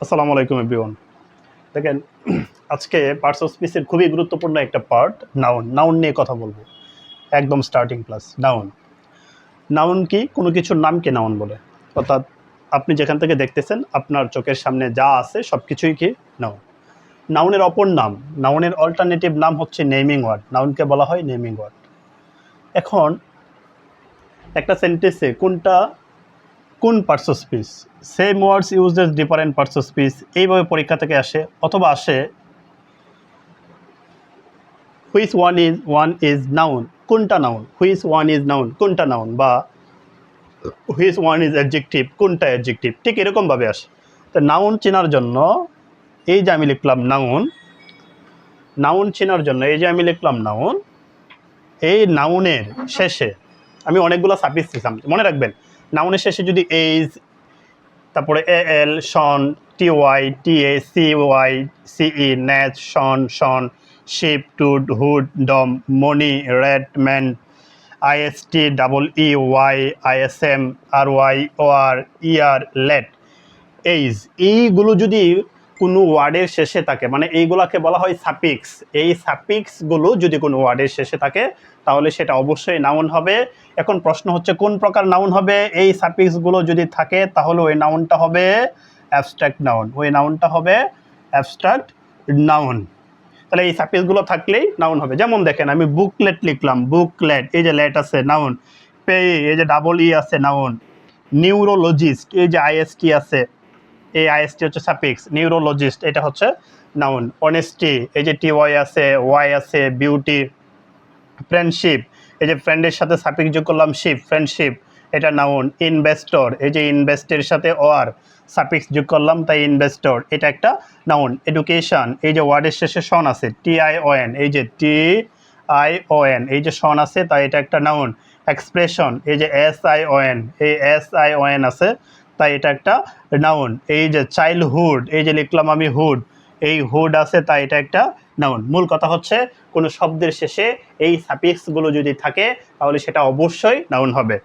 আসসালামু আলাইকুম এভরিওয়ান। দেখেন, আজকে পার্টস অফ স্পিচের খুবই গুরুত্বপূর্ণ একটা পার্ট নাউন। নাউন নিয়ে কথা বলবো। একদম স্টার্টিং ক্লাস নাউন। নাউন কি? কোনো কিছুর নামকে নাউন বলে। অর্থাৎ আপনি যেখান থেকে দেখতেছেন আপনার চোখের সামনে যা আছে সব কিছুই কি নাউন। নাউনের অপর নাম, নাউনের অল্টারনেটিভ নাম হচ্ছে নেমিং ওয়ার্ড। নাউনকে বলা হয় নেমিং ওয়ার্ড। এখন একটা সেন্টেন্সে কোন parts of speech, same words used as different parts of speech, এইভাবে পরীক্ষা থেকে আসে, অথবা আসে হুইচ ওয়ান ইজ নাউন, কোনটা noun, which one is noun, কোনটা নাউন, বা হুইচ ওয়ান ইজ অ্যাডজেক্টিভ, কোনটা অ্যাডজেক্টিভ, ঠিক এরকমভাবে আসে। তো নাউন চেনার জন্য এই যে আমি লিখলাম নাউন, নাউন চেনার জন্য এই যে আমি লিখলাম নাউন, এই নাউনের শেষে আমি অনেকগুলো সাফিক্স দিলাম। মনে রাখবেন, নাউনের শেষে যদি এইজ, তারপরে L, tion, T Y, T A, C Y, C E, ন্যাচ, tion, ship, tude, hood, dom, mony, red, man, IST, double E Y, ISM, R Y, O R, ER, let, age, এইগুলো যদি কোনো ওয়ার্ডের শেষে থাকে, মানে এইগুলাকে বলা হয় সাপিক্স। এই সাপিক্সগুলো যদি কোনো ওয়ার্ডের শেষে থাকে তাহলে সেটা অবশ্যই নাউন হবে। এখন প্রশ্ন হচ্ছে কোন প্রকার নাউন হবে? এই সাপিক্সগুলো যদি থাকে তাহলে ওই নাউনটা হবে অ্যাবস্ট্রাক্ট নাউন। ওই নাউনটা হবে অ্যাবস্ট্রাক্ট নাউন। তাহলে এই সাপিক্সগুলো থাকলেই নাউন হবে। যেমন দেখেন, আমি বুকলেট লিখলাম, বুকলেট, এই যে লেট আছে নাউন। পে, এই যে ডাবল ই আছে নাউন। নিউরোলজিস্ট, এই যে আইএসটি আছে, এই আইএসটি হচ্ছে সাফিক্স। নিউরোলজিস্ট এটা হচ্ছে নাউন। অনেস্টি, এই যে টি ওয়াই আছে, ওয়াই আছে, বিউটি। ফ্রেন্ডশিপ, এই যে ফ্রেন্ডের সাথে সাফিক্স যোগ করলাম শিপ, ফ্রেন্ডশিপ, এটা নাউন। ইনভেস্টর, এই যে ইনভেস্টের সাথে ওয়ার সাফিক্স যোগ করলাম তাই ইনভেস্টর, এটা একটা নাউন। এডুকেশন, এই যে ওয়ার্ডের শেষে শন আছে, টিআইওএন, এই যে টিআইওএন, এই যে শন আছে তাই এটা একটা নাউন। এক্সপ্রেশন, এই যে এসআইওএন, এই এসআইওএন আছে তাই এটা একটা নাউন। এই যে চাইল্ডহুড, এই যে লিখলাম আমি হুড, এই হুড আছে তাই এটা একটা নাউন। মূল কথা হচ্ছে কোনো শব্দের শেষে এই সাফিক্সগুলো যদি থাকে তাহলে সেটা অবশ্যই নাউন হবে।